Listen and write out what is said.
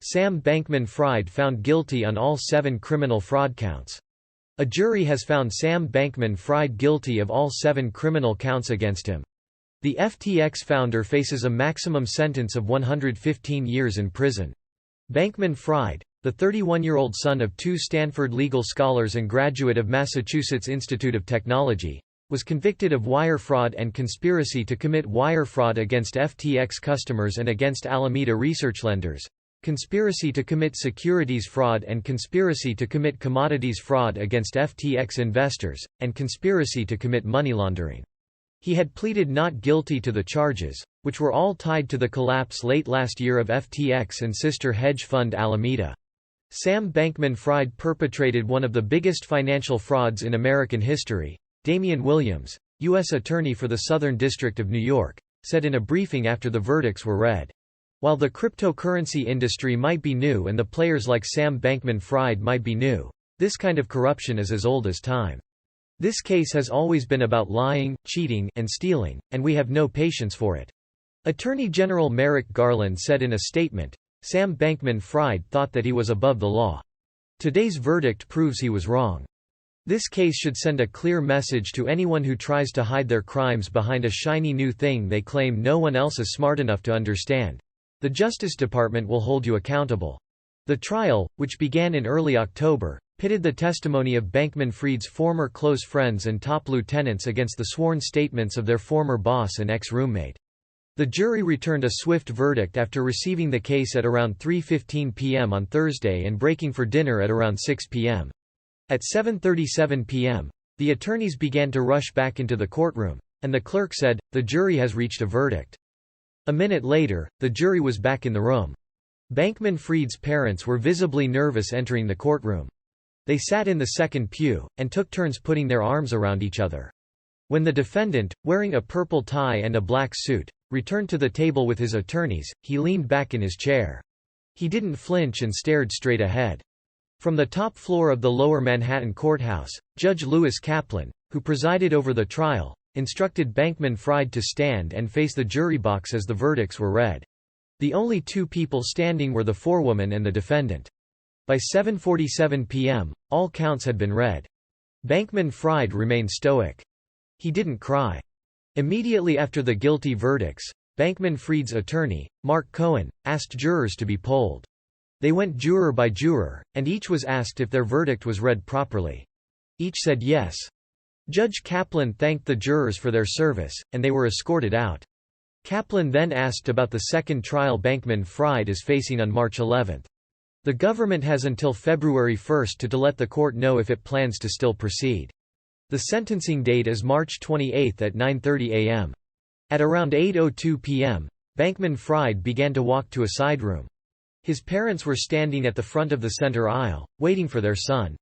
Sam Bankman-Fried found guilty on all 7 criminal fraud counts. A jury has found Sam Bankman-Fried guilty of all 7 criminal counts against him. The FTX founder faces a maximum sentence of 115 years in prison. Bankman-Fried, the 31-year-old son of 2 Stanford legal scholars and graduate of Massachusetts Institute of Technology, was convicted of wire fraud and conspiracy to commit wire fraud against FTX customers and against Alameda research lenders, conspiracy to commit securities fraud and conspiracy to commit commodities fraud against FTX investors, and conspiracy to commit money laundering. He had pleaded not guilty to the charges, which were all tied to the collapse late last year of FTX and sister hedge fund Alameda. Sam Bankman-Fried perpetrated one of the biggest financial frauds in American history. Damian Williams, U.S. Attorney for the Southern District of New York, said in a briefing after the verdicts were read, "While the cryptocurrency industry might be new and the players like Sam Bankman-Fried might be new, this kind of corruption is as old as time. This case has always been about lying, cheating, and stealing, and we have no patience for it." Attorney General Merrick Garland said in a statement, "Sam Bankman-Fried thought that he was above the law. Today's verdict proves he was wrong. This case should send a clear message to anyone who tries to hide their crimes behind a shiny new thing they claim no one else is smart enough to understand. The Justice Department will hold you accountable." The trial, which began in early October, pitted the testimony of Bankman-Fried's former close friends and top lieutenants against the sworn statements of their former boss and ex-roommate. The jury returned a swift verdict after receiving the case at around 3:15 p.m. on Thursday and breaking for dinner at around 6 p.m. At 7:37 p.m., the attorneys began to rush back into the courtroom, and the clerk said, "The jury has reached a verdict." A minute later, the jury was back in the room. Bankman-Fried's parents were visibly nervous entering the courtroom. They sat in the second pew, and took turns putting their arms around each other. When the defendant, wearing a purple tie and a black suit, returned to the table with his attorneys, he leaned back in his chair. He didn't flinch and stared straight ahead. From the top floor of the Lower Manhattan Courthouse, Judge Lewis Kaplan, who presided over the trial, instructed Bankman-Fried to stand and face the jury box as the verdicts were read. The only 2 people standing were the forewoman and the defendant. By 7:47 p.m., all counts had been read. Bankman-Fried remained stoic. He didn't cry. Immediately after the guilty verdicts, Bankman-Fried's attorney, Mark Cohen, asked jurors to be polled. They went juror by juror, and each was asked if their verdict was read properly. Each said yes. Judge Kaplan thanked the jurors for their service, and they were escorted out. Kaplan then asked about the second trial Bankman-Fried is facing on March 11. The government has until February 1 to let the court know if it plans to still proceed. The sentencing date is March 28 at 9:30 a.m. At around 8:02 p.m., Bankman-Fried began to walk to a side room. His parents were standing at the front of the center aisle, waiting for their son.